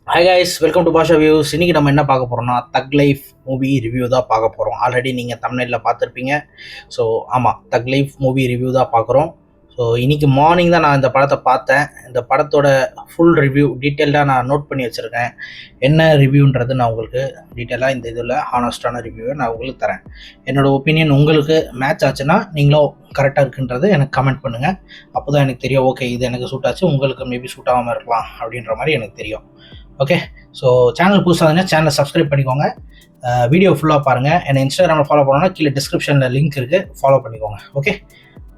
Hi guys, welcome to Basha views. இன்றைக்கி நம்ம என்ன பார்க்க போகிறோம்னா தக் லைஃப் மூவி ரிவ்யூ தான் பார்க்க போகிறோம். ஆல்ரெடி நீங்கள் தமிழ்நிலையில் பார்த்துருப்பீங்க. ஸோ ஆமாம், தக் லைஃப் மூவி ரிவ்யூ தான் பார்க்குறோம். ஸோ இன்றைக்கி மார்னிங் தான் நான் இந்த படத்தை பார்த்தேன். இந்த படத்தோட ஃபுல் ரிவ்யூ டீட்டெயில்டாக நான் நோட் பண்ணி வச்சுருக்கேன். என்ன ரிவ்யூன்றது நான் உங்களுக்கு டீட்டெயிலாக இந்த இதில் ஹானஸ்டான ரிவ்யூவை நான் உங்களுக்கு தரேன். என்னோடய ஒப்பீனியன் உங்களுக்கு மேட்ச் ஆச்சுன்னா நீங்களும் கரெக்டாக இருக்குன்றது எனக்கு கமெண்ட் பண்ணுங்கள். அப்போ தான் எனக்கு தெரியும், ஓகே இது எனக்கு சூட் ஆச்சு, உங்களுக்கு மேபி சூட் ஆகாமல் இருக்கலாம் அப்படின்ற மாதிரி எனக்கு தெரியும். ஓகே, ஸோ சேனல் புதுசாக இருந்தீங்கன்னா சேனலை சப்ஸ்கிரைப் பண்ணிக்கோங்க. வீடியோ ஃபுல்லாக பாருங்கள். என்னை இன்ஸ்டாகிராமில் ஃபாலோ பண்ணணும்னா கீழே டிஸ்கிரிப்ஷனில் லிங்க் இருக்குது, ஃபாலோ பண்ணிக்கோங்க. ஓகே,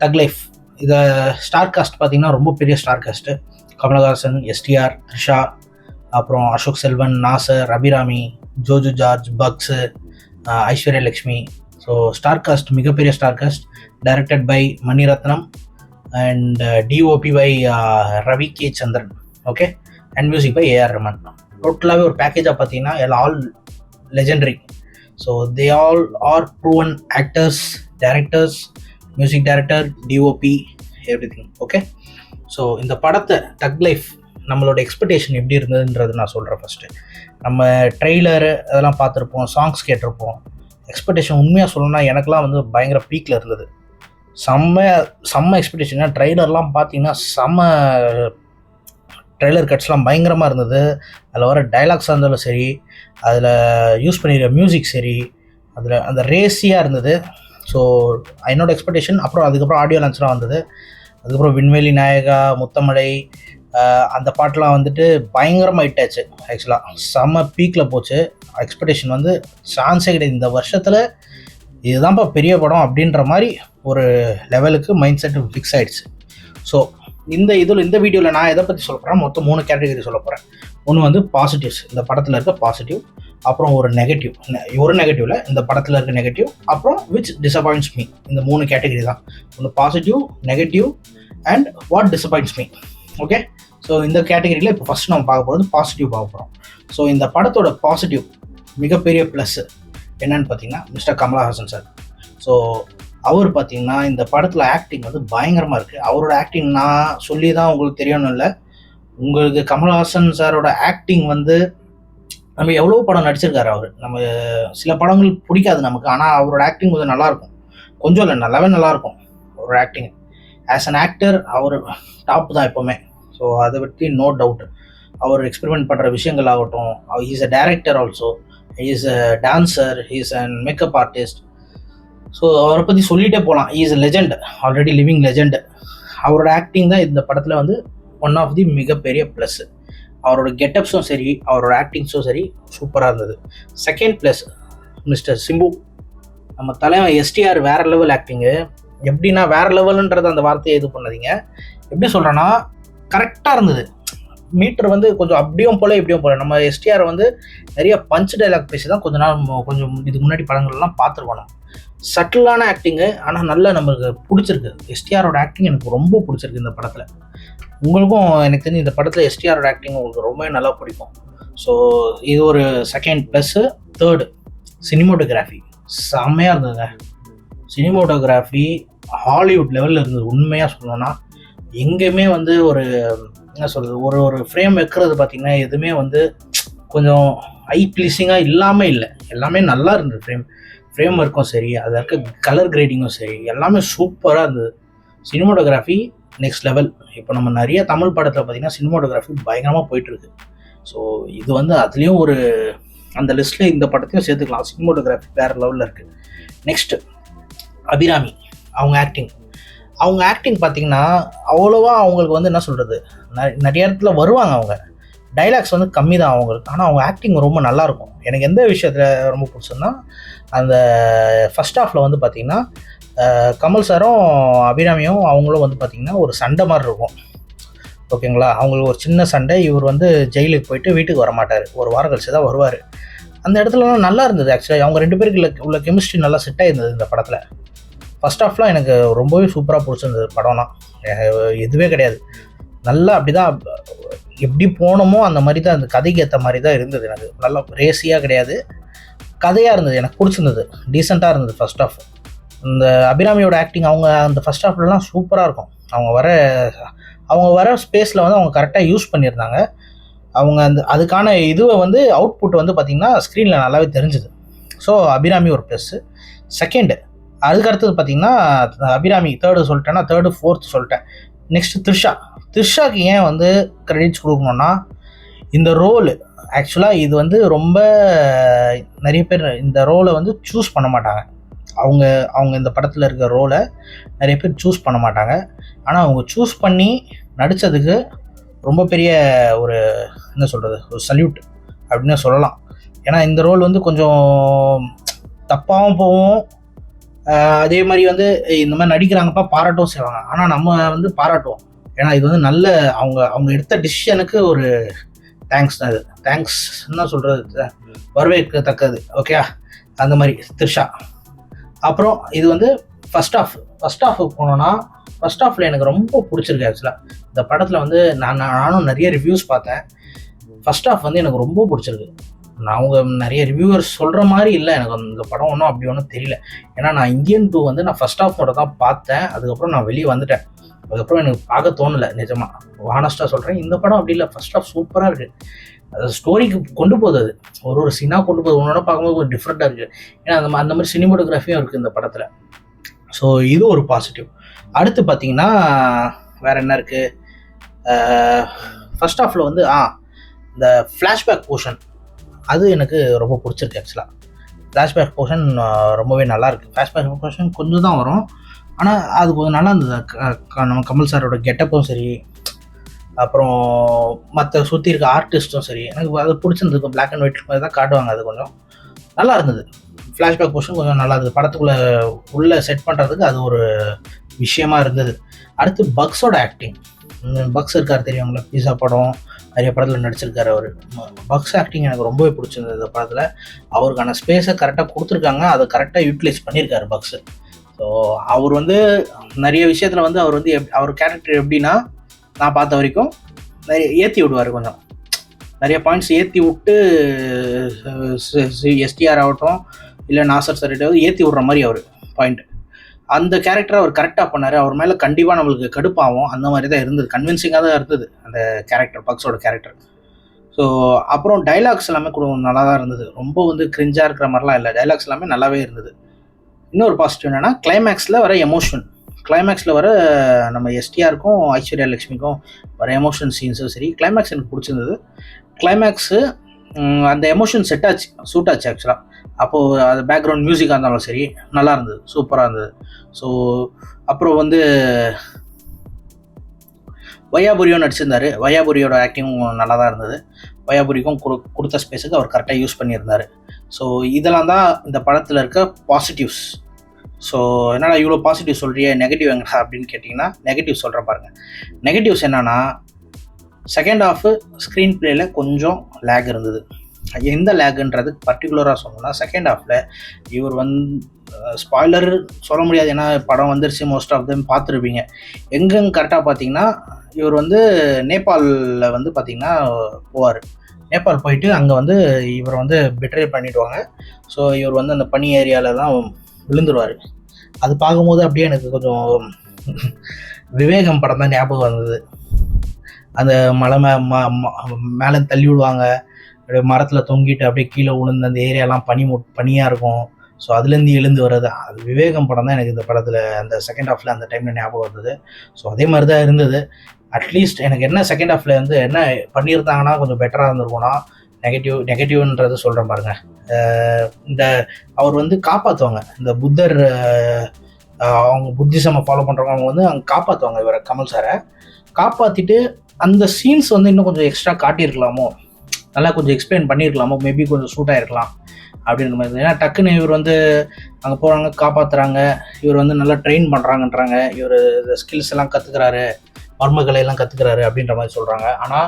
தக் லைஃப் இதை ஸ்டார் காஸ்ட் பார்த்தீங்கன்னா ரொம்ப பெரிய ஸ்டார் காஸ்ட்டு. கமலஹாசன், எஸ்டிஆர், த்ரிஷா, அப்புறம் Ashok Selvan, Nassar, Abhirami, Joju George, Bucks, Aishwarya Lekshmi. So star cast மிகப்பெரிய star cast. Directed by Mani Ratnam and DOP by Ravi K Chandran. Okay, and music by AR Rahman. டோட்டலாகவே ஒரு பேக்கேஜாக பார்த்தீங்கன்னா all legendary. So they all are proven actors, directors, music director, DOP, everything. Okay, so இந்த படத்தை தக் life நம்மளோட expectation எப்படி இருந்ததுன்றது நான் சொல்கிறேன். ஃபஸ்ட்டு நம்ம ட்ரெய்லரு அதெல்லாம் பார்த்துருப்போம், சாங்ஸ் கேட்டிருப்போம். எக்ஸ்பெக்டேஷன் உண்மையாக சொல்லணும்னா எனக்குலாம் வந்து பயங்கர பீக்கில் இருந்தது. செம்ம எக்ஸ்பெக்டேஷன். ட்ரெய்லர்லாம் பார்த்தீங்கன்னா ட்ரெய்லர் கட்ஸ்லாம் பயங்கரமாக இருந்தது. அதில் வர டைலாக்ஸாக இருந்தாலும் சரி, அதில் யூஸ் பண்ணிடுற மியூசிக் சரி, அதில் அந்த ரேஸியாக இருந்தது. ஸோ என்னோடய எக்ஸ்பெக்டேஷன். அப்புறம் அதுக்கப்புறம் ஆடியோ லான்ச்லாம் வந்தது. அதுக்கப்புறம் விண்வெளி நாயகா, முத்தமழை, அந்த பாட்டெலாம் வந்துட்டு பயங்கரமாக ஹிட் ஆச்சு. ஆக்சுவலாக செம்ம பீக்கில் போச்சு. எக்ஸ்பெக்டேஷன் வந்து சான்ஸே கிடையாது. இந்த வருஷத்தில் இதுதான்ப்பா பெரிய படம் அப்படின்ற மாதிரி ஒரு லெவலுக்கு மைண்ட் செட் ஃபிக்ஸ் ஆகிடுச்சு. ஸோ இந்த வீடியோவில் நான் எதை பற்றி சொல்ல போகிறேன், மொத்தம் 3 கேட்டகரி சொல்ல போகிறேன். ஒன்று வந்து பாசிட்டிவ்ஸ், இந்த படத்தில் இருக்க பாசிட்டிவ். அப்புறம் ஒரு நெகட்டிவ்ல இந்த படத்தில் இருக்க நெகட்டிவ். அப்புறம் விச் டிசப்பாயிண்ட்ஸ் மீ. இந்த 3 கேட்டகரி தான். ஒன்று positive, negative and what disappoints me. Okay, so இந்த கேட்டகரியில் இப்போ ஃபஸ்ட் நம்ம பார்க்க போகிறது பாசிட்டிவ் பார்க்க போகிறோம். ஸோ இந்த படத்தோட பாசிட்டிவ் மிகப்பெரிய ப்ளஸ்ஸு என்னன்னு பார்த்தீங்கன்னா மிஸ்டர் கமலஹாசன் சார். ஸோ அவர் பார்த்தீங்கன்னா இந்த படத்தில் ஆக்டிங் வந்து பயங்கரமாக இருக்குது. அவரோட ஆக்டிங் நான் சொல்லி தான் உங்களுக்கு தெரியணும் இல்லை, உங்களுக்கு கமல்ஹாசன் சாரோட ஆக்டிங் வந்து நம்ம எவ்வளோ படம் நடிச்சிருக்காரு அவர். நம்ம சில படங்கள் பிடிக்காது நமக்கு, ஆனால் அவரோட ஆக்டிங் கொஞ்சம் நல்லாயிருக்கும். கொஞ்சம் இல்லை, நல்லாவே நல்லாயிருக்கும் அவரோட ஆக்டிங். ஆஸ் அன் ஆக்டர் அவர் டாப் தான் எப்போவுமே. ஸோ அதை பற்றி நோ டவுட். அவர் எக்ஸ்பெரிமெண்ட் பண்ணுற விஷயங்கள் ஆகட்டும், he's a director also, he's a dancer, he's and makeup artist. So அவரை பற்றி சொல்லிகிட்டே போகலாம். Is a legend, already living legend. அவரோட ஆக்டிங் தான் இந்த படத்தில் வந்து ஒன் ஆஃப் தி மிகப்பெரிய ப்ளஸ்ஸு. அவரோட கெட்டப்ஸும் சரி, அவரோட ஆக்டிங்ஸும் சரி சூப்பராக இருந்தது. செகண்ட் ப்ளஸ் மிஸ்டர் சிம்பு, நம்ம தலைவன் எஸ்டிஆர் வேறு லெவல் ஆக்டிங்கு. எப்படின்னா வேறு லெவலுன்றது அந்த வார்த்தையை இது பண்ணாதீங்க. எப்படி சொல்கிறேன்னா கரெக்டாக இருந்தது. மீட்டர் வந்து கொஞ்சம் அப்படியும் போல இப்படியும் போல. நம்ம எஸ்டிஆர் வந்து நிறைய பஞ்ச் டைலாக் பேசி தான் கொஞ்சம் இதுக்கு முன்னாடி படங்கள்லாம் பார்த்துருக்கோம். சட்டிலான ஆக்டிங்கு, ஆனால் நல்லா நம்மளுக்கு பிடிச்சிருக்கு. எஸ்டிஆரோட ஆக்டிங் எனக்கு ரொம்ப பிடிச்சிருக்கு இந்த படத்தில். உங்களுக்கும் எனக்கு தெரிஞ்சு இந்த படத்தில் எஸ்டிஆரோட ஆக்டிங் உங்களுக்கு ரொம்ப நல்லா பிடிக்கும். ஸோ இது ஒரு செகண்ட் ப்ளஸ்ஸு. தேர்டு சினிமோட்டோகிராஃபி செம்மையாக இருந்ததுங்க. சினிமோட்டோகிராஃபி ஹாலிவுட் லெவலில் இருந்தது. உண்மையாக சொல்லணும்னா எங்கேயுமே வந்து ஒரு என்ன சொல்கிறது, ஒரு ஃப்ரேம் வைக்கிறது பார்த்திங்கன்னா எதுவுமே வந்து கொஞ்சம் ஐ ப்ளீஸிங்காக இல்லாமல் இல்லை, எல்லாமே நல்லா இருந்தது. ஃப்ரேம் ஒர்க்கும் சரி, அதில் இருக்க கலர் கிரேடிங்கும் சரி, எல்லாமே சூப்பராக இருந்தது. Cinematography next level. இப்போ நம்ம நிறைய தமிழ் படத்தில் பார்த்திங்கன்னா சினிமோட்டோகிராஃபி பயங்கரமாக போயிட்டுருக்கு. ஸோ இது வந்து அதுலேயும் ஒரு அந்த லிஸ்ட்டில் இந்த படத்தையும் சேர்த்துக்கலாம். சினிமோட்டோகிராஃபி வேறு லெவலில் இருக்குது. நெக்ஸ்ட்டு அபிராமி, அவங்க ஆக்டிங் பார்த்திங்கன்னா அவ்வளோவா அவங்களுக்கு வந்து என்ன சொல்கிறது, நிறைய இடத்துல வருவாங்க. அவங்க டைலாக்ஸ் வந்து கம்மி தான் அவங்களுக்கு, ஆனால் அவங்க ஆக்டிங் ரொம்ப நல்லாயிருக்கும். எனக்கு எந்த விஷயத்தில் ரொம்ப பிடிச்சதுன்னா அந்த ஃபஸ்ட் ஹாஃபில் வந்து பார்த்திங்கன்னா கமல் சாரும் அபிராமியும் அவங்களும் வந்து பார்த்திங்கன்னா ஒரு சண்டை மாதிரி இருக்கும். ஓகேங்களா, அவங்களுக்கு ஒரு சின்ன சண்டை. இவர் வந்து ஜெயிலுக்கு போயிட்டு வீட்டுக்கு வரமாட்டார், ஒரு வாரம் கழிச்சு தான் வருவார். அந்த இடத்துலலாம் நல்லா இருந்தது. ஆக்சுவலாக அவங்க 2 பேருக்கு உள்ள கெமிஸ்ட்ரி நல்லா செட் ஆகிருந்தது இந்த படத்தில். ஃபஸ்ட் ஹாஃப்லாம் எனக்கு ரொம்பவே சூப்பராக பிடிச்சிருந்தது. படம்லாம் எதுவே கிடையாது, நல்லா அப்படி தான் எப்படி போனோமோ அந்த மாதிரி தான், அந்த கதைக்கு ஏற்ற மாதிரி தான் இருந்தது. எனக்கு நல்லா ரேசியாக கிடையாது, கதையாக இருந்தது. எனக்கு பிடிச்சிருந்தது, டீசெண்டாக இருந்தது ஃபஸ்ட் ஹாஃப். இந்த அபிராமியோட ஆக்டிங் அவங்க அந்த ஃபஸ்ட் ஹாஃப்லலாம் சூப்பராக இருக்கும். அவங்க வர ஸ்பேஸில் வந்து அவங்க கரெக்டாக யூஸ் பண்ணியிருந்தாங்க. அவங்க அதுக்கான இதுவை வந்து அவுட்புட் வந்து பார்த்திங்கன்னா ஸ்க்ரீனில் நல்லாவே தெரிஞ்சுது. ஸோ அபிராமி ஒரு ப்ளஸ்ஸு. செகண்டு அதுக்கு அடுத்தது பார்த்திங்கன்னா அபிராமி தேர்டு சொல்லிட்டேன்னா, தேர்டு ஃபோர்த்து சொல்லிட்டேன். நெக்ஸ்ட்டு த்ரிஷாக்கு ஏன் வந்து கிரெடிட்ஸ் கொடுக்கணுன்னா, இந்த ரோலு ஆக்சுவலாக இது வந்து ரொம்ப நிறைய பேர் இந்த ரோலை வந்து சூஸ் பண்ண மாட்டாங்க. அவங்க இந்த படத்தில் இருக்கிற ரோலை நிறைய பேர் சூஸ் பண்ண மாட்டாங்க. ஆனால் அவங்க சூஸ் பண்ணி நடித்ததுக்கு ரொம்ப பெரிய ஒரு என்ன சொல்கிறது, ஒரு சல்யூட் அப்படின்னு சொல்லலாம். ஏன்னா இந்த ரோல் வந்து கொஞ்சம் தப்பாகவும் போகும், அதே மாதிரி வந்து இந்த மாதிரி நடிக்கிறாங்கப்பா பாராட்டவும் செய்வாங்க. ஆனால் நம்ம வந்து பாராட்டுவோம், ஏன்னா இது வந்து நல்ல அவங்க எடுத்த டிசிஷனுக்கு ஒரு தேங்க்ஸ் தான். இது தேங்க்ஸ் என்ன சொல்கிறது, வரவேற்கத்தக்கது. ஓகே, அந்த மாதிரி த்ரிஷா. அப்புறம் இது வந்து ஃபஸ்ட் ஆஃப் போனோன்னா, ஃபஸ்ட் ஆஃபில் எனக்கு ரொம்ப பிடிச்சிருக்கு. ஆக்சுவலாக இந்த படத்தில் வந்து நானும் நிறைய ரிவ்யூஸ் பார்த்தேன். ஃபஸ்ட் ஆஃப் வந்து எனக்கு ரொம்ப பிடிச்சிருக்கு. அவங்க நிறைய ரிவ்யூவர்ஸ் சொல்கிற மாதிரி இல்லை, எனக்கு இந்த படம் ஒன்றும் அப்படி ஒன்றும் தெரியல. ஏன்னா நான் இந்தியன் 2 வந்து நான் ஃபஸ்ட் ஆஃப் மட்டும் தான் பார்த்தேன். அதுக்கப்புறம் நான் வெளியே வந்துட்டேன். அதுக்கப்புறம் எனக்கு பார்க்க தோணலை. நிஜமாக ஹானஸ்ட்டாக சொல்கிறேன், இந்த படம் அப்படி இல்லை. ஃபஸ்ட் ஆஃப் சூப்பராக இருக்குது. அது ஸ்டோரிக்கு கொண்டு போகுது, அது ஒரு சீனாக கொண்டு போகுது. ஒன்னோட பார்க்கும்போது கொஞ்சம் டிஃப்ரெண்ட்டாக இருக்குது. ஏன்னா அந்த மாதிரி சினிமோட்டோகிராஃபியும் இருக்குது இந்த படத்தில். ஸோ இது ஒரு பாசிட்டிவ். அடுத்து பார்த்தீங்கன்னா வேறு என்ன இருக்குது, ஃபஸ்ட் ஆஃபில் வந்து இந்த ஃப்ளாஷ்பேக் போர்ஷன் அது எனக்கு ரொம்ப பிடிச்சிருக்கு. ஆக்சுவலாக ஃப்ளாஷ்பேக் போர்ஷன் ரொம்பவே நல்லாயிருக்கு. ஃப்ளாஷ்பேக் போர்ஷன் கொஞ்சம் தான் வரும், ஆனால் அது கொஞ்சம் நல்லா இருந்தது. நம்ம கமல் சாரோட கெட்டப்பும் சரி, அப்புறம் மற்ற சுற்றி இருக்க ஆர்டிஸ்ட்டும் சரி, எனக்கு அது பிடிச்சிருந்துருக்கும். பிளாக் அண்ட் ஒயிட் மாதிரி தான் காட்டுவாங்க, அது கொஞ்சம் நல்லா இருந்தது. ஃப்ளாஷ்பேக் போர்ஷன் கொஞ்சம் நல்லா இருந்தது. படத்துக்குள்ளே உள்ளே செட் பண்ணுறதுக்கு அது ஒரு விஷயமா இருந்தது. அடுத்து பக்ஸோட ஆக்டிங். பக்ஸ் இருக்கார் தெரியுங்களா, பீஸா படம் நிறைய படத்தில் நடிச்சிருக்காரு அவர். பக்ஸ் ஆக்டிங் எனக்கு ரொம்பவே பிடிச்சிருந்தது. இந்த படத்தில் அவருக்கான ஸ்பேஸை கரெக்டாக கொடுத்துருக்காங்க, அதை கரெக்டாக யூட்டிலைஸ் பண்ணியிருக்காரு பக்ஸு. ஸோ அவர் வந்து நிறைய விஷயத்தில் வந்து அவர் வந்து அவர் கேரக்டர் எப்படின்னா, நான் பார்த்த வரைக்கும் நிறைய ஏற்றி விடுவார். கொஞ்சம் நிறைய பாயிண்ட்ஸ் ஏற்றி விட்டு, எஸ்டிஆர் ஆகட்டும் இல்லை நாசர் சார்கிட்ட ஏற்றி விடுற மாதிரி அவர் பாயிண்ட், அந்த கேரக்டரை அவர் கரெக்டாக பண்ணார். அவர் மேலே கண்டிப்பாக நம்மளுக்கு கடுப்பாகும், அந்த மாதிரி தான் இருந்தது. கன்வின்சிங்காக தான் இருந்தது அந்த கேரக்டர், பக்ஸோட கேரக்டர். ஸோ அப்புறம் டைலாக்ஸ் எல்லாமே கூட நல்லா தான் இருந்தது. ரொம்ப வந்து கிரிஞ்சாக இருக்கிற மாதிரிலாம் இல்லை, டைலாக்ஸ் எல்லாமே நல்லாவே இருந்தது. இன்னொரு பாசிட்டிவ் என்னென்னா, கிளைமேக்ஸில் வர எமோஷன். கிளைமேக்ஸில் வர நம்ம எஸ்டிஆருக்கும் ஐஸ்வர்யா லட்சுமிக்கும் வர எமோஷன் சீன்ஸும் சரி, கிளைமேக்ஸ் எனக்கு பிடிச்சிருந்தது. கிளைமேக்ஸு அந்த எமோஷன் சூட் ஆச்சு ஆக்சுவலாக. அப்போது அது பேக்ரவுண்ட் மியூசிக்காக இருந்தாலும் சரி நல்லா இருந்தது, சூப்பராக இருந்தது. ஸோ அப்புறம் வந்து வையாபுரியும் நடிச்சிருந்தார். வையாபுரியோட ஆக்டிங்கும் நல்லா தான் இருந்தது. வையாபுரிக்கும் கொடுத்த ஸ்பேஸுக்கு அவர் கரெக்டாக யூஸ் பண்ணியிருந்தார். ஸோ இதெல்லாம் தான் இந்த படத்தில் இருக்க பாசிட்டிவ்ஸ். ஸோ என்னடா இவ்வளோ பாசிட்டிவ் சொல்கிறிய, நெகட்டிவ் எங்கடா அப்படின்னு கேட்டிங்கன்னா, நெகட்டிவ் சொல்கிறேன் பாருங்கள். நெகட்டிவ்ஸ் என்னென்னா, செகண்ட் ஹாஃபு ஸ்க்ரீன் பிளேயில் கொஞ்சம் லேக் இருந்தது. எந்த லேக்குன்றது பர்டிகுலராக சொல்லணும்னா, செகண்ட் ஹாஃபில் இவர் ஸ்பாய்லர் சொல்ல முடியாது, ஏன்னா படம் வந்துருச்சு, மோஸ்ட் ஆஃப் தெம் பார்த்துருப்பீங்க. எங்கன்னு கரெக்டாக பார்த்தீங்கன்னா, இவர் நேபாளில் பார்த்தீங்கன்னா போவார். நேபாள் போயிட்டு அங்கே இவர் பெட்ரே பண்ணிவிடுவாங்க. ஸோ இவர் அந்த பனி ஏரியாவில் தான் விழுந்துருவார். அது பார்க்கும்போது அப்படியே எனக்கு கொஞ்சம் விவேகம் படம் தான் ஞாபகம் வந்தது. அந்த மலை மேலே தள்ளி விடுவாங்க, அப்படியே மரத்தில் தொங்கிட்டு அப்படியே கீழே விழுந்து அந்த ஏரியாலாம் பனியாக இருக்கும். ஸோ அதுலேருந்து எழுந்து வர்றது, அது விவேகம் படம் தான் எனக்கு இந்த படத்தில் அந்த செகண்ட் ஹாஃபில் அந்த டைமில் ஞாபகம் வந்தது. ஸோ அதே மாதிரி தான் இருந்தது. அட்லீஸ்ட் எனக்கு என்ன செகண்ட் ஹாஃபில் என்ன பண்ணியிருந்தாங்கன்னா கொஞ்சம் பெட்டராக இருந்திருக்கும்னா, நெகட்டிவ்ன்றது சொல்கிறேன் பாருங்கள். இந்த அவர் காப்பாற்றுவாங்க, இந்த புத்தர் அவங்க புத்திசமை ஃபாலோ பண்ணுறவங்க, அவங்க அங்கே காப்பாற்றுவாங்க இவரை, கமல் சாரை காப்பாற்றிட்டு அந்த சீன்ஸ் இன்னும் கொஞ்சம் எக்ஸ்ட்ரா காட்டியிருக்கலாமோ, நல்லா கொஞ்சம் எக்ஸ்பிளைன் பண்ணியிருக்கலாமோ, மேபி கொஞ்சம் சூட் ஆகிருக்கலாம் அப்படின்ற மாதிரி. ஏன்னா டக்குன்னு இவர் அங்கே போகிறாங்க, காப்பாற்றுறாங்க, இவர் நல்லா ட்ரெயின் பண்ணுறாங்கன்றாங்க, இவர் இந்த ஸ்கில்ஸ் எல்லாம் கற்றுக்கிறாரு, மர்மக்கலையெல்லாம் கற்றுக்கிறாரு அப்படின்ற மாதிரி சொல்கிறாங்க. ஆனால்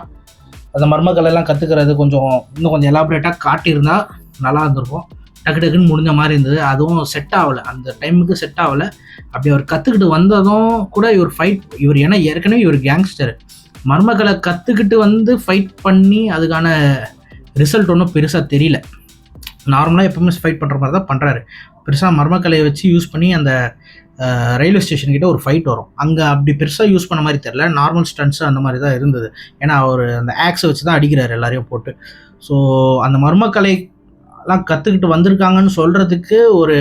அந்த மர்மக்கலையெல்லாம் கற்றுக்கிறது இன்னும் கொஞ்சம் எலாபரேட்டாக காட்டியிருந்தால் நல்லா இருந்திருக்கும். டக்குன்னு முடிஞ்ச மாதிரி இருந்தது. அதுவும் செட் ஆகலை, அந்த டைமுக்கு செட் ஆகலை. அப்படி அவர் கற்றுக்கிட்டு வந்ததும் கூட இவர் ஏன்னா ஏற்கனவே இவர் கேங்ஸ்டர், மர்மக்கலை கற்றுக்கிட்டு ஃபைட் பண்ணி அதுக்கான ரிசல்ட் ஒன்றும் பெருசாக தெரியல. நார்மலாக எப்பவுமே ஃபைட் பண்ணுற மாதிரி தான் பண்ணுறாரு. பெருசாக மர்மக்கலையை வச்சு யூஸ் பண்ணி அந்த ரயில்வே ஸ்டேஷன் கிட்ட ஒரு ஃபைட் வரும். அங்கே அப்படி பெருசாக யூஸ் பண்ண மாதிரி தெரில, நார்மல் ஸ்டண்ட்ஸு அந்த மாதிரி தான் இருந்தது. ஏன்னா அவர் அந்த ஆக்ஸை வச்சு தான் அடிக்கிறார் எல்லாரையும் போட்டு. ஸோ அந்த மர்மக்கலைலாம் கற்றுக்கிட்டு வந்திருக்காங்கன்னு சொல்கிறதுக்கு ஒரு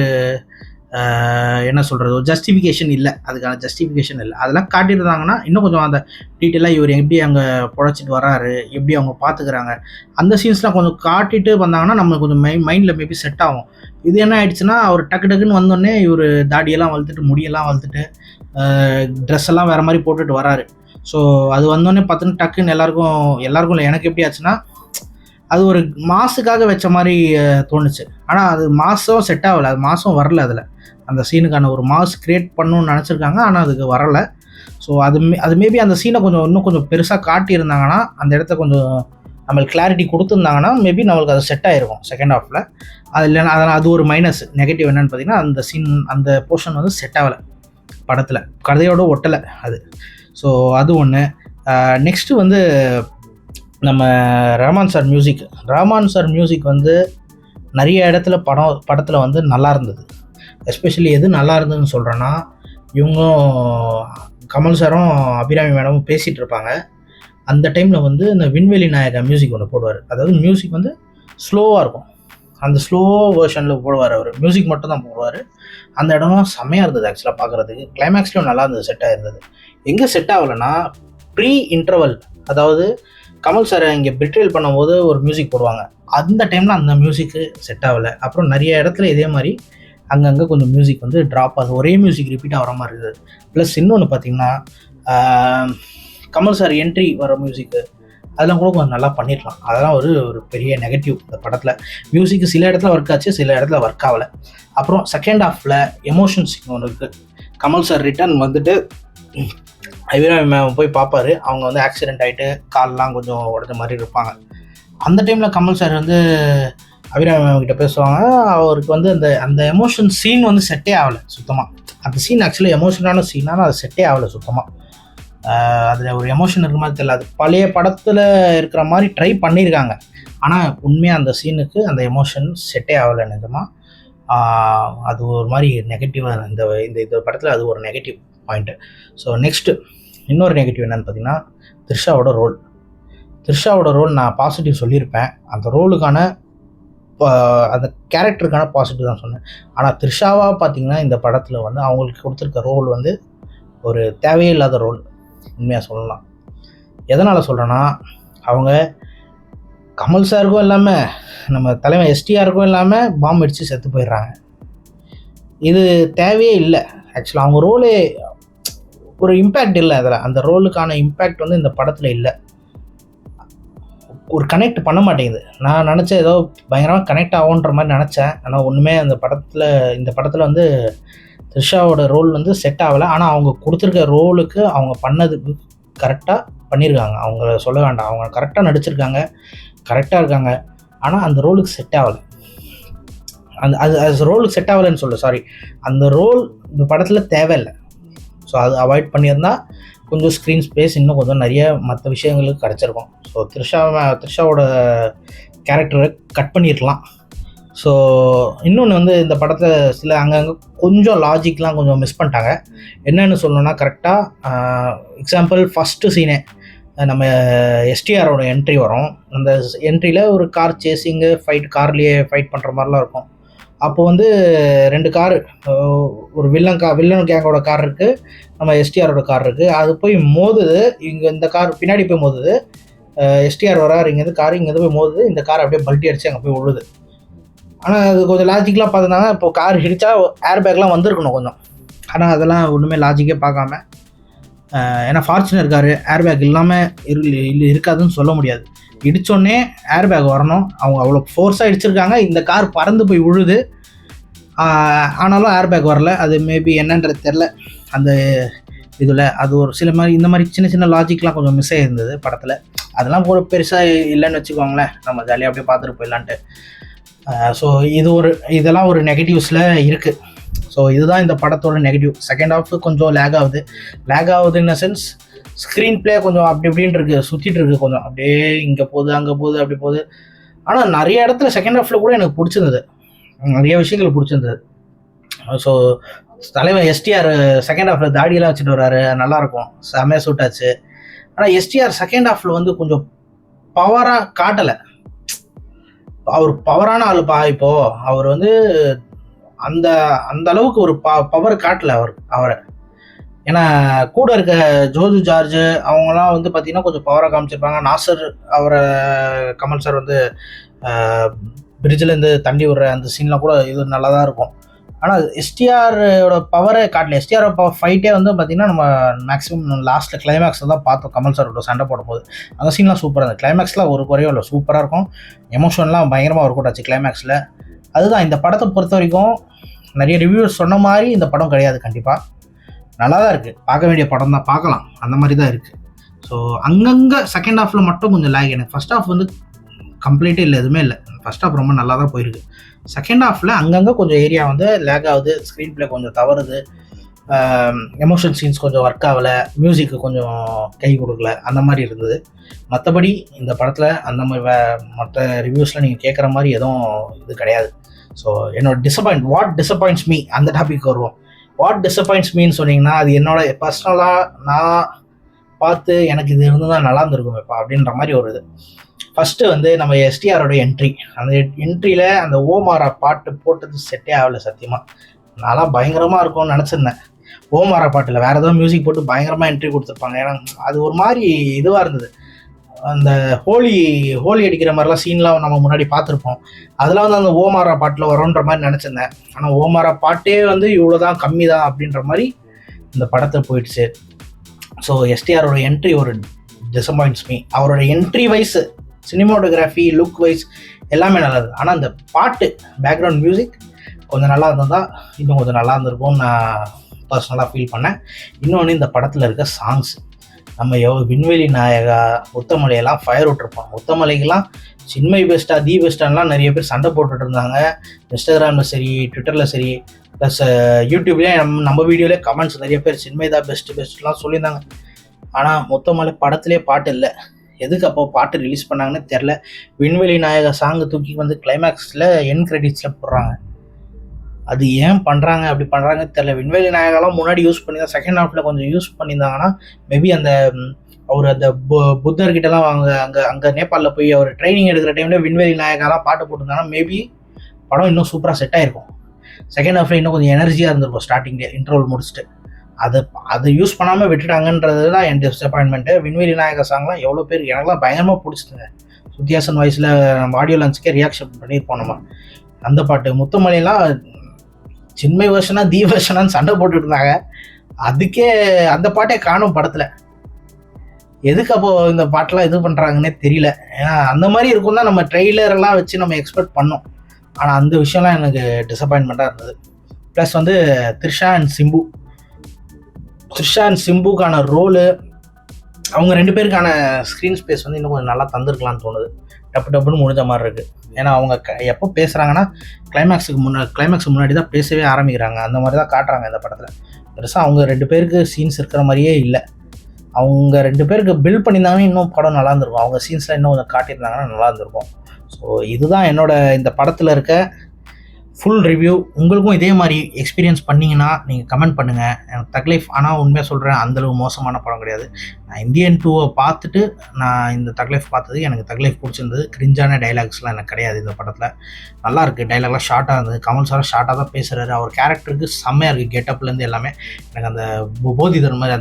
என்ன சொல்கிறது, ஒரு ஜஸ்டிஃபிகேஷன் இல்லை, அதுக்கான ஜஸ்டிஃபிகேஷன் இல்லை. அதெல்லாம் காட்டியிருந்தாங்கன்னா இன்னும் கொஞ்சம் அந்த டீட்டெயிலாக இவர் எப்படி அங்கே பொழைச்சிட்டு வராரு, எப்படி அவங்க பார்த்துக்கிறாங்க, அந்த சீன்ஸ்லாம் கொஞ்சம் காட்டிட்டு வந்தாங்கன்னா நம்ம கொஞ்சம் மைண்டில் மேபி செட் ஆகும். இது என்ன ஆயிடுச்சுன்னா, அவர் டக்கு டக்குன்னு வந்தோடனே இவர் தாடியெல்லாம் வளர்த்துட்டு முடியெல்லாம் வளர்த்துட்டு ட்ரெஸ் எல்லாம் வேறு மாதிரி போட்டுட்டு வராரு. ஸோ அது வந்தோடனே பார்த்துன்னு டக்குன்னு எல்லாருக்கும் இல்லை, எனக்கு எப்படி ஆச்சுன்னா அது ஒரு மாசுக்காக வச்ச மாதிரி தோணுச்சு. ஆனால் அது மாதம் செட் ஆகலை, அது மாதம் வரல. அதில் அந்த சீனுக்கான ஒரு மாஸ் க்ரியேட் பண்ணணும்னு நினச்சிருக்காங்க, ஆனால் அதுக்கு வரலை. ஸோ அது மேபி அந்த சீனை இன்னும் கொஞ்சம் பெருசாக காட்டியிருந்தாங்கன்னா, அந்த இடத்த கொஞ்சம் நம்மளுக்கு கிளாரிட்டி கொடுத்துருந்தாங்கன்னா மேபி நம்மளுக்கு அது செட் ஆகிருக்கும் செகண்ட் ஹாஃபில். அது இல்லைன்னா அதனால் அது ஒரு மைனஸ் நெகட்டிவ் என்னென்னு பார்த்தீங்கன்னா, அந்த சீன் அந்த போர்ஷன் வந்து செட் ஆகலை படத்தில், கதையோடு ஒட்டலை அது. ஸோ அது ஒன்று. நெக்ஸ்ட்டு வந்து நம்ம ரஹ்மான் சார் மியூசிக் வந்து நிறைய இடத்துல படத்தில் வந்து நல்லா இருந்தது. எஸ்பெஷலி எது நல்லா இருந்ததுன்னு சொல்கிறேன்னா, இவங்களும் கமல் சாரும் அபிராமி மேடமும் பேசிகிட்டு இருப்பாங்க. அந்த டைமில் வந்து இந்த விண்வெளி நாயகா மியூசிக் ஒன்று போடுவார். அதாவது மியூசிக் வந்து ஸ்லோவாக இருக்கும், அந்த ஸ்லோ வேர்ஷனில் போடுவார். அவர் மியூசிக் மட்டும் தான் போடுவார். அந்த இடம்லாம் செம்மையாக இருந்தது ஆக்சுவலாக பார்க்குறதுக்கு. கிளைமேக்ஸ்லேயும் நல்லா இருந்தது, செட் ஆகிருந்தது. எங்கே செட் ஆகலைன்னா, ப்ரீ இன்டர்வல், அதாவது கமல் சாரை இங்கே பிட்ரேல் பண்ணும்போது ஒரு மியூசிக் போடுவாங்க, அந்த டைமில் அந்த மியூசிக்கு செட் ஆகலை. அப்புறம் நிறைய இடத்துல இதே மாதிரி அங்கங்கே கொஞ்சம் மியூசிக் வந்து ட்ராப் ஆகுது, ஒரே மியூசிக் ரிப்பீட் ஆகிற மாதிரி இருக்குது. ப்ளஸ் இன்னொன்று பார்த்திங்கன்னா, கமல் சார் என்ட்ரி வர மியூசிக்கு அதெல்லாம் கூட கொஞ்சம் நல்லா பண்ணிடலாம். அதெல்லாம் ஒரு பெரிய நெகட்டிவ் இந்த படத்தில். மியூசிக்கு சில இடத்துல ஒர்க் ஆச்சு, சில இடத்துல ஒர்க் ஆகலை. அப்புறம் செகண்ட் ஹாஃபில் எமோஷன்ஸ் ஒன்று இருக்குது. கமல் சார் ரிட்டர்ன் வந்துட்டு அபிராமி மேம் போய் பார்ப்பாரு. அவங்க வந்து ஆக்சிடென்ட் ஆகிட்டு கால்லாம் கொஞ்சம் உடஞ்ச மாதிரி இருப்பாங்க. அந்த டைமில் கமல் சார் வந்து அபிராமி மேம் கிட்ட பேசுவாங்க. அவருக்கு வந்து அந்த எமோஷன் சீன் வந்து செட்டே ஆகலை சுத்தமாக. அந்த சீன் ஆக்சுவலி எமோஷனான சீனான அது செட்டே ஆகலை சுத்தமாக. அதில் ஒரு எமோஷன் இருக்கிற மாதிரி தெரியல. அது பழைய படத்தில் இருக்கிற மாதிரி ட்ரை பண்ணியிருக்காங்க, ஆனால் உண்மையாக அந்த சீனுக்கு அந்த எமோஷன் செட்டே ஆகலை நிஜமாக. அது ஒரு மாதிரி நெகட்டிவாக இந்த படத்தில் அது ஒரு நெகட்டிவ் பாயிண்ட்டு. ஸோ நெக்ஸ்ட்டு இன்னொரு நெகட்டிவ் என்னென்னு பார்த்தீங்கன்னா, த்ரிஷாவோட ரோல் நான் பாசிட்டிவ் சொல்லியிருப்பேன். அந்த ரோலுக்கான அந்த கேரக்டருக்கான பாசிட்டிவ் தான் சொன்னேன். ஆனால் த்ரிஷாவாக பார்த்தீங்கன்னா இந்த படத்தில் வந்து அவங்களுக்கு கொடுத்துருக்க ரோல் வந்து ஒரு தேவையே இல்லாத ரோல் உண்மையாக சொல்லலாம். எதனால் சொல்கிறேன்னா, அவங்க கமல் சாருக்கும் இல்லாமல் நம்ம தலைமை எஸ்டிஆருக்கும் இல்லாமல் பாம்பு அடித்து செத்து போயிடுறாங்க. இது தேவையே இல்லை ஆக்சுவலாக. அவங்க ரோலே ஒரு இம்பேக்ட் இல்லை அதில். அந்த ரோலுக்கான இம்பேக்ட் வந்து இந்த படத்தில் இல்லை, ஒரு கனெக்ட் பண்ண மாட்டேங்குது. நான் நினச்சேன் ஏதோ பயங்கரமாக கனெக்ட் ஆகுன்ற மாதிரி நினச்சேன். ஆனால் ஒன்றுமே இந்த படத்தில் வந்து த்ரிஷாவோட ரோல் வந்து செட் ஆகலை. ஆனால் அவங்க கொடுத்துருக்க ரோலுக்கு அவங்க பண்ணது கரெக்டாக பண்ணியிருக்காங்க. அவங்கள சொல்ல வேண்டாம், அவங்க கரெக்டாக நடிச்சிருக்காங்க, கரெக்டாக இருக்காங்க. ஆனால் அந்த ரோலுக்கு செட் ஆகலை. அது ரோலுக்கு செட் ஆகலைன்னு சாரி, அந்த ரோல் இந்த படத்தில் தேவையில்லை. ஸோ அது அவாய்ட் பண்ணியிருந்தால் கொஞ்சம் ஸ்க்ரீன் ஸ்பேஸ் இன்னும் கொஞ்சம் நிறைய மற்ற விஷயங்களுக்கு கிடச்சிருக்கும். ஸோ த்ரிஷாவோட கேரக்டரை கட் பண்ணியிருக்கலாம். ஸோ இன்னொன்று வந்து இந்த படத்தில் சில அங்கங்கே கொஞ்சம் லாஜிக்லாம் கொஞ்சம் மிஸ் பண்ணிட்டாங்க. என்னென்னு சொல்லணுன்னா, கரெக்டாக எக்ஸாம்பிள் ஃபஸ்ட்டு சீனே நம்ம எஸ்டிஆரோட என்ட்ரி வரும். அந்த என்ட்ரியில் ஒரு கார் சேசிங்கு கார்லேயே ஃபைட் பண்ணுற மாதிரிலாம் இருக்கும். அப்போ வந்து 2 காரு, ஒரு வில்லன் கேங்கோட கார் இருக்குது, நம்ம எஸ்டிஆரோட கார் இருக்குது. அது போய் மோதுது. இங்கே இந்த கார் பின்னாடி போய் மோதுது. எஸ்டிஆர் வராரு, இங்கேருந்து கார் இங்கேருந்து போய் மோதுது. இந்த கார் அப்படியே பல்ட்டி அடித்து அங்கே போய் விழுது. ஆனால் அது கொஞ்சம் லாஜிக்கலாக பார்த்துருந்தாங்க. இப்போ கார் இடித்தா ஏர் பேக்லாம் வந்திருக்கணும் கொஞ்சம். ஆனால் அதெல்லாம் ஒன்றுமே லாஜிக்கே பார்க்காம, ஏன்னா ஃபார்ச்சுனர் காரு ஏர் பேக் இல்லாமல் இருக்காதுன்னு சொல்ல முடியாது. இடித்தோடனே ஏர் பேக் வரணும். அவங்க அவ்வளோ ஃபோர்ஸாக இடிச்சிருக்காங்க, இந்த கார் பறந்து போய் விழுது. ஆனாலும் ஏர் பேக் வரல. அது மேபி என்னன்றது தெரில அந்த இதில். அது ஒரு இந்த மாதிரி சின்ன சின்ன லாஜிக்லாம் கொஞ்சம் மிஸ் ஆகிருந்தது படத்தில். அதெல்லாம் ஒரு பெருசாக இல்லைன்னு வச்சுக்கோங்களேன், நம்ம ஜாலியாக அப்படியே பார்த்துட்டு போயிடலான்ட்டு. ஸோ இதெல்லாம் ஒரு நெகட்டிவ்ஸில் இருக்குது. ஸோ இதுதான் இந்த படத்தோட நெகட்டிவ். செகண்ட் ஹாஃப் கொஞ்சம் லேக் ஆகுது இன் அ சென்ஸ். ஸ்க்ரீன் பிளே கொஞ்சம் அப்படி இப்படின்னு இருக்குது, சுற்றிட்டு இருக்குது கொஞ்சம். அப்படியே இங்கே போகுது அங்கே போகுது அப்படி போகுது. ஆனால் நிறைய இடத்துல செகண்ட் ஹாஃபில் கூட எனக்கு பிடிச்சிருந்தது, நிறைய விஷயங்கள் பிடிச்சிருந்தது. ஸோ தலைவர் எஸ்டிஆர் செகண்ட் ஹாஃப்ல தாடியெல்லாம் வச்சுட்டு வர்றாரு, நல்லாயிருக்கும், செம்மையாக சூட் ஆச்சு. ஆனால் எஸ்டிஆர் செகண்ட் ஹாஃபில் வந்து கொஞ்சம் பவராக காட்டலை. அவர் பவரான ஆளுப்பா. இப்போ அவர் வந்து அந்த அந்த அளவுக்கு ஒரு பவர் காட்டலை அவரை. ஏன்னா கூட இருக்க ஜோஜு ஜார்ஜ் அவங்கலாம் வந்து பார்த்தீங்கன்னா கொஞ்சம் பவராக காமிச்சிருப்பாங்க. நாசர் அவரை கமல் சார் வந்து பிரிட்ஜிலேருந்து தண்ணி விடுற அந்த சீன்லாம் கூட இது நல்லா தான் இருக்கும். ஆனால் எஸ்டிஆரோட பவரை காட்டல. எஸ்டிஆர் ஃபைட்டே வந்து பார்த்திங்கன்னா நம்ம மேக்ஸிமம் லாஸ்ட்டில் கிளைமேக்ஸில் தான் பார்த்தோம் கமல் சாரோட சண்டை போடும்போது. அந்த சீன்லாம் சூப்பராக இருந்தது. கிளைமேக்ஸில் ஒரு குறையும் இல்லை, சூப்பராக இருக்கும். எமோஷன்லாம் பயங்கரமாக ஒர்க் அவுட் ஆச்சு கிளைமேக்ஸில். அதுதான் இந்த படத்தை பொறுத்த வரைக்கும் நிறைய ரிவ்யூஸ் சொன்ன மாதிரி இந்த படம் கிடையாது. கண்டிப்பாக நல்லா தான் இருக்குது, பார்க்க வேண்டிய படம் தான், பார்க்கலாம், அந்த மாதிரி தான் இருக்குது. ஸோ அங்கங்கே செகண்ட் ஹாஃபில் மட்டும் கொஞ்சம் லேக். எனக்கு ஃபஸ்ட் ஹாஃப் வந்து கம்ப்ளீட்டே இல்லை, எதுவுமே இல்லை. ஃபஸ்ட் ஹாஃப் ரொம்ப நல்லா தான் போயிருக்கு. செகண்ட் ஹாஃபில் அங்கங்கே கொஞ்சம் ஏரியா வந்து லேக் ஆகுது, ஸ்க்ரீன் பிளே கொஞ்சம் தவறுது, எமோஷன் சீன்ஸ் கொஞ்சம் ஒர்க் ஆகலை, மியூசிக்கு கொஞ்சம் கை கொடுக்கல, அந்த மாதிரி இருந்தது. மற்றபடி இந்த படத்தில் அந்த மாதிரி மற்ற ரிவ்யூஸில் நீங்கள் கேட்குற மாதிரி எதுவும் இது கிடையாது. ஸோ என்னோட வாட் டிசப்பாயிண்ட்ஸ் மீ, அந்த டாபிக் வருவோம். வாட் டிசப்பாயிண்ட்ஸ் மீன்னு சொன்னீங்கன்னா, அது என்னோட பர்சனலாக நான் பார்த்து எனக்கு இது இருந்து தான் நல்லா இருந்திருக்கும் இப்போ அப்படின்ற மாதிரி ஒரு இது. ஃபஸ்ட்டு வந்து நம்ம எஸ்டிஆரோட என்ட்ரி, அந்த என்ட்ரியில் அந்த ஓமாரா பாட்டு போட்டது செட்டே ஆகலை சத்தியமாக. நான்லாம் பயங்கரமாக இருக்கும்னு நினச்சிருந்தேன். ஓமாரா பாட்டில் வேறு ஏதோ மியூசிக் போட்டு பயங்கரமாக என்ட்ரி கொடுத்துருப்பாங்க. ஏன்னா அது ஒரு மாதிரி இதுவாக இருந்தது. அந்த ஹோலி அடிக்கிற மாதிரிலாம் சீன்லாம் நம்ம முன்னாடி பார்த்துருப்போம். அதெல்லாம் வந்து அந்த ஓமாரா பாட்டில் வரும்ன்ற மாதிரி நினச்சிருந்தேன். ஆனால் ஓமாரா பாட்டே வந்து இவ்வளோ தான், கம்மி தான் அப்படின்ற மாதிரி இந்த படத்தை போயிடுச்சு. ஸோ எஸ்டிஆரோட என்ட்ரி ஒரு டிசப்பாயிண்ட்ஸ் மீ. அவரோட entry wise, cinematography, look wise எல்லாமே நல்லா இருக்குது. ஆனால் அந்த பாட்டு, பேக்ரவுண்ட் மியூசிக் கொஞ்சம் நல்லா இருந்தால் இன்னும் கொஞ்சம் நல்லா இருந்திருக்கும்னு நான் பர்சனலாக ஃபீல் பண்ணேன். இன்னொன்று இந்த படத்தில் இருக்க சாங்ஸ், நம்ம விண்வெளி நாயகா, முத்தமலையெல்லாம் ஃபயர் விட்டுருப்போம். முத்தமலைக்கெல்லாம் சின்மை பெஸ்ட்டா, தி பெஸ்ட்டான்லாம் நிறைய பேர் சண்டை போட்டுட்டு இருந்தாங்க. இன்ஸ்டாகிராமில் சரி, ட்விட்டரில் சரி, ப்ளஸ் யூடியூப்லேயே நம்ம வீடியோலேயே கமெண்ட்ஸ் நிறைய பேர் சின்மை தான் பெஸ்ட்லாம் சொல்லியிருந்தாங்க. ஆனால் முத்தமலை படத்துலேயே பாட்டு இல்லை. எதுக்கு அப்போ பாட்டு ரிலீஸ் பண்ணாங்கன்னு தெரில. விண்வெளி நாயகா சாங்கு தூக்கி வந்து கிளைமேக்ஸில் என் கிரெடிட்ஸில் போடுறாங்க. அது ஏன் பண்ணுறாங்க, அப்படி பண்ணுறாங்கன்னு தெரில. விண்வெளி நாயகாலாம் முன்னாடி யூஸ் பண்ணி தான், செகண்ட் ஹாஃபில் கொஞ்சம் யூஸ் பண்ணியிருந்தாங்கன்னா மேபி அந்த அவர் அந்த புத்தர்கிட்டலாம் அங்கே நேபாளில் போய் அவர் ட்ரைனிங் எடுக்கிற டைமில் விண்வெளி நாயகாலாம் பாட்டு போட்டிருந்தாங்கன்னா மேபி படம் இன்னும் சூப்பராக செட் ஆகிருக்கும். செகண்ட் ஹாஃபில் இன்னும் கொஞ்சம் எனர்ஜியாக இருந்திருக்கும். ஸ்டார்டிங்லேயே இன்ட்ரோல் முடிச்சுட்டு அதை யூஸ் பண்ணாமல் விட்டுட்டாங்கன்றது தான் என் டிசப்பாயின்மெண்ட்டு. விண்வெளி நாயகா சாங்லாம் எவ்வளோ பேர், எனக்குலாம் பயங்கரமாக பிடிச்சிதுங்க. சுத்தியாசன் வாய்ஸில் நம்ம ஆடியோ லான்ச்சுக்கே ரியாக்ஷன் பண்ணியிருப்போம் நம்ம. அந்த பாட்டு முத்துமலையெல்லாம் சின்மை வெர்ஷனாக தி வெர்ஷனான்னு சண்டை போட்டுட்டு இருந்தாங்க. அதுக்கே அந்த பாட்டே காணும் படத்தில். எதுக்கு அப்போது இந்த பாட்டெலாம் இது பண்ணுறாங்கன்னே தெரியல. ஏன்னா அந்த மாதிரி இருக்கும் தான் நம்ம ட்ரெய்லரெல்லாம் வச்சு நம்ம எக்ஸ்பெக்ட் பண்ணோம். ஆனால் அந்த விஷயம்லாம் எனக்கு டிசப்பாயின்மெண்ட்டாக இருந்தது. ப்ளஸ் வந்து த்ரிஷா அண்ட் சிம்புக்கான ரோலு, அவங்க 2 பேருக்கான ஸ்க்ரீன் ஸ்பேஸ் வந்து இன்னும் கொஞ்சம் நல்லா தந்திருக்கலான்னு தோணுது. டப்புன்னு முடிஞ்ச மாதிரி இருக்குது. ஏன்னா அவங்க எப்போ பேசுகிறாங்கன்னா கிளைமேக்ஸுக்கு முன்னாடி தான் பேசவே ஆரம்பிக்கிறாங்க. அந்த மாதிரி தான் காட்டுறாங்க இந்த படத்தில். பெருசாக அவங்க 2 பேருக்கு சீன்ஸ் இருக்கிற மாதிரியே இல்லை. அவங்க 2 பேருக்கு பில்ட் பண்ணியிருந்தாங்கன்னா இன்னும் படம் நல்லா இருந்திருக்கும். அவங்க சீன்ஸில் இன்னும் கொஞ்சம் காட்டியிருந்தாங்கன்னா நல்லா இருந்திருக்கும். ஸோ இதுதான் என்னோட இந்த படத்தில் இருக்க ஃபுல் ரிவ்யூ. உங்களுக்கும் இதே மாதிரி எக்ஸ்பீரியன்ஸ் பண்ணிங்கன்னா நீங்கள் கமெண்ட் பண்ணுங்கள். எனக்கு தக்லைஃப், ஆனால் உண்மையாக சொல்கிறேன், அந்தளவு மோசமான படம் கிடையாது. நான் இந்தியன் 2 பார்த்துட்டு நான் இந்த தக்லைஃப் பார்த்தது, எனக்கு தக்லைஃப் பிடிச்சிருந்தது. கிரிஞ்சான டைலாக்ஸ்லாம் எனக்கு கிடையாது இந்த படத்தில். நல்லாயிருக்கு, டைலாக்லாம் ஷார்ட்டாக இருந்தது. கமல் சார் ஷார்ட்டாக தான் பேசுகிறாரு. அவர் கேரக்டருக்கு செம்மையாக இருக்குது, கெட்டப்லேருந்து எல்லாமே. எனக்கு அந்த போதி தர்மர்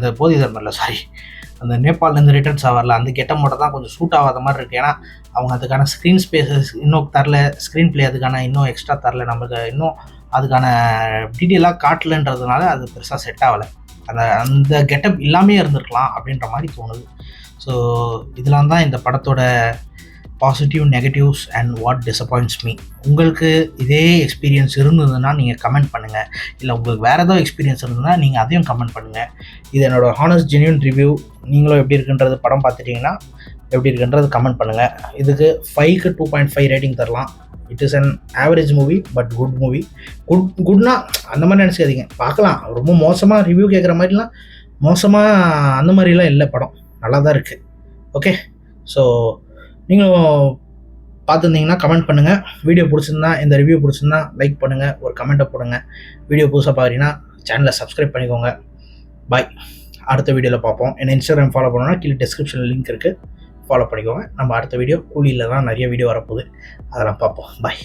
இல்லை, சாரி, அந்த நேபாளிலேருந்து ரிட்டர்ன்ஸ் ஆகல அந்த கெட்டப் மட்டும் தான் கொஞ்சம் சூட் ஆகாத மாதிரி இருக்குது. ஏன்னா அவங்க அதுக்கான ஸ்க்ரீன் ஸ்பேஸஸ் இன்னும் தரல, ஸ்க்ரீன் பிளே அதுக்கான இன்னும் எக்ஸ்ட்ரா தரல, நம்மளுக்கு இன்னும் அதுக்கான டீட்டெயிலாக காட்டலன்றதுனால அது பெருசாக செட் ஆகலை. அந்த கெட்டப் இல்லாமே இருந்திருக்கலாம் அப்படின்ற மாதிரி தோணுது. ஸோ இதெல்லாம் தான் இந்த படத்தோட positive, negatives and what disappoints me. உங்களுக்கு இதே எக்ஸ்பீரியன்ஸ் இருந்ததுன்னா நீங்கள் கமெண்ட் பண்ணுங்கள். இல்லை உங்களுக்கு வேறு ஏதோ எக்ஸ்பீரியன்ஸ் இருந்ததுன்னா நீங்கள் அதையும் கமெண்ட் பண்ணுங்கள். இது என்னோடய ஹானஸ்ட் ஜென்யூன் ரிவ்யூ. நீங்களும் எப்படி இருக்குன்றது படம் பார்த்துட்டிங்கன்னா எப்படி இருக்குன்றது கமெண்ட் பண்ணுங்கள். இதுக்கு 5க்கு 2.5 ரேட்டிங் தரலாம். It is an average movie, but good movie. குட்னா அந்த மாதிரி நினச்சிக்காதீங்க, பார்க்கலாம். ரொம்ப மோசமாக ரிவ்யூ கேட்குற மாதிரிலாம் மோசமாக அந்த மாதிரிலாம் இல்லை, படம் நல்லா தான் இருக்குது. ஓகே, ஸோ நீங்களும் பார்த்துருந்தீங்கன்னா கமெண்ட் பண்ணுங்கள். வீடியோ பிடிச்சிருந்தா, இந்த ரிவ்யூ பிடிச்சிருந்தா லைக் பண்ணுங்கள், ஒரு கமெண்ட்டை போடுங்க. வீடியோ புதுசாக பார்க்குறீங்கன்னா சேனலை சப்ஸ்கிரைப் பண்ணிக்கோங்க. பாய். அடுத்த வீடியோவில் பார்ப்போம். என்ன இன்ஸ்டாகிராம் ஃபாலோ பண்ணணும்னா கீழே டிஸ்கிரிப்ஷனில் லிங்க் இருக்குது, ஃபாலோ பண்ணிக்கோங்க. நம்ம அடுத்த வீடியோ கூலியில் தான் நிறைய வீடியோ வரப்போகுது, அதெல்லாம் பார்ப்போம். பாய்.